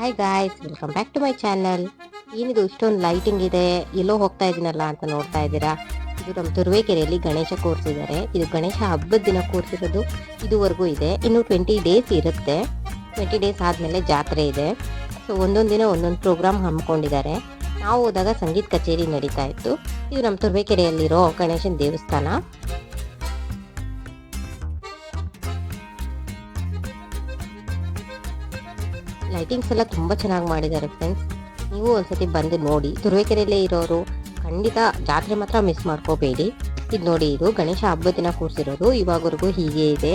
Hi guys, welcome back to my channel. ಏನಿದು ಇಷ್ಟೊಂದು lighting ಇದೆ, ಎಲ್ಲೋ ಹೋಗ್ತಾ ಇದೀನಲ್ಲ ಅಂತ ನೋಡ್ತಾ ಇದ್ದೀರಾ. ಇದು ನಮ್ಮ ತುರುವೇಕೆರೆಯಲ್ಲಿ ಗಣೇಶ ಕೂರಿಸಿದ್ದಾರೆ. ಇದು ಗಣೇಶ ಹಬ್ಬದ ದಿನ ಕೂರಿಸಿರೋದು. ಇದುವರೆಗೂ ಇದೆ, ಇನ್ನು 20 ಡೇಸ್ ಇರುತ್ತೆ. 20 ಡೇಸ್ ಆದಮೇಲೆ ಜಾತ್ರೆ ಇದೆ. ಸೊ ಒಂದೊಂದು ದಿನ ಒಂದೊಂದು ಪ್ರೋಗ್ರಾಮ್ ಹಮ್ಮಿಕೊಂಡಿದ್ದಾರೆ. ನಾವು ಹೋದಾಗ ಸಂಗೀತ ಕಚೇರಿ ನಡೀತಾ ಇತ್ತು. ಇದು ನಮ್ಮ ತುರುವೇಕೆರೆಯಲ್ಲಿರೋ ಗಣೇಶನ ದೇವಸ್ಥಾನ. ಲೈಟಿಂಗ್ಸ್ ಎಲ್ಲ ತುಂಬ ಚೆನ್ನಾಗಿ ಮಾಡಿದ್ದಾರೆ ಫ್ರೆಂಡ್ಸ್. ನೀವು ಒಂದ್ಸತಿ ಬಂದು ನೋಡಿ. ತುರುವೇಕೆರೆಯಲ್ಲೇ ಇರೋರು ಖಂಡಿತ ಜಾತ್ರೆ ಮಾತ್ರ ಮಿಸ್ ಮಾಡ್ಕೋಬೇಡಿ. ಇದು ನೋಡಿ, ಇದು ಗಣೇಶ ಹಬ್ಬದ ದಿನ ಕೂರಿಸಿರೋದು. ಇವಾಗವರೆಗೂ ಹೀಗೆ ಇದೆ.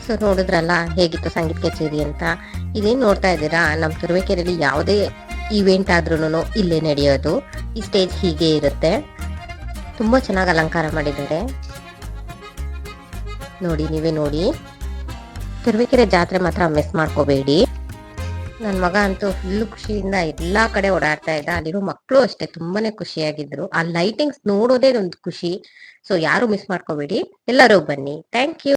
ಸೊ ನೋಡಿದ್ರಲ್ಲ ಹೇಗಿತ್ತು ಸಂಗೀತ ಕಚೇರಿ ಅಂತ. ಇದೇನು ನೋಡ್ತಾ ಇದ್ದೀರಾ, ನಮ್ಮ ತುರುವೇಕೆರೆಯಲ್ಲಿ ಯಾವುದೇ ಇವೆಂಟ್ ಆದ್ರೂ ಇಲ್ಲೇ ನಡೆಯೋದು. ಈ ಸ್ಟೇಜ್ ಹೀಗೆ ಇರುತ್ತೆ. ತುಂಬ ಚೆನ್ನಾಗಿ ಅಲಂಕಾರ ಮಾಡಿದ್ದಾರೆ. ನೋಡಿ, ನೀವೇ ನೋಡಿ. ತುರುವೇಕೆರೆ ಜಾತ್ರೆ ಮಾತ್ರ ಮಿಸ್ ಮಾಡ್ಕೋಬೇಡಿ. ನನ್ನ ಮಗ ಅಂತೂ ಫುಲ್ ಖುಷಿಯಿಂದ ಎಲ್ಲಾ ಕಡೆ ಓಡಾಡ್ತಾ ಇದ್ದ. ಅಲ್ಲಿರೋ ಮಕ್ಕಳು ಅಷ್ಟೇ ತುಂಬಾನೇ ಖುಷಿಯಾಗಿದ್ರು. ಆ ಲೈಟಿಂಗ್ಸ್ ನೋಡೋದೇ ಒಂದು ಖುಷಿ. ಸೊ ಯಾರು ಮಿಸ್ ಮಾಡ್ಕೋಬೇಡಿ, ಎಲ್ಲರೂ ಬನ್ನಿ. Thank you.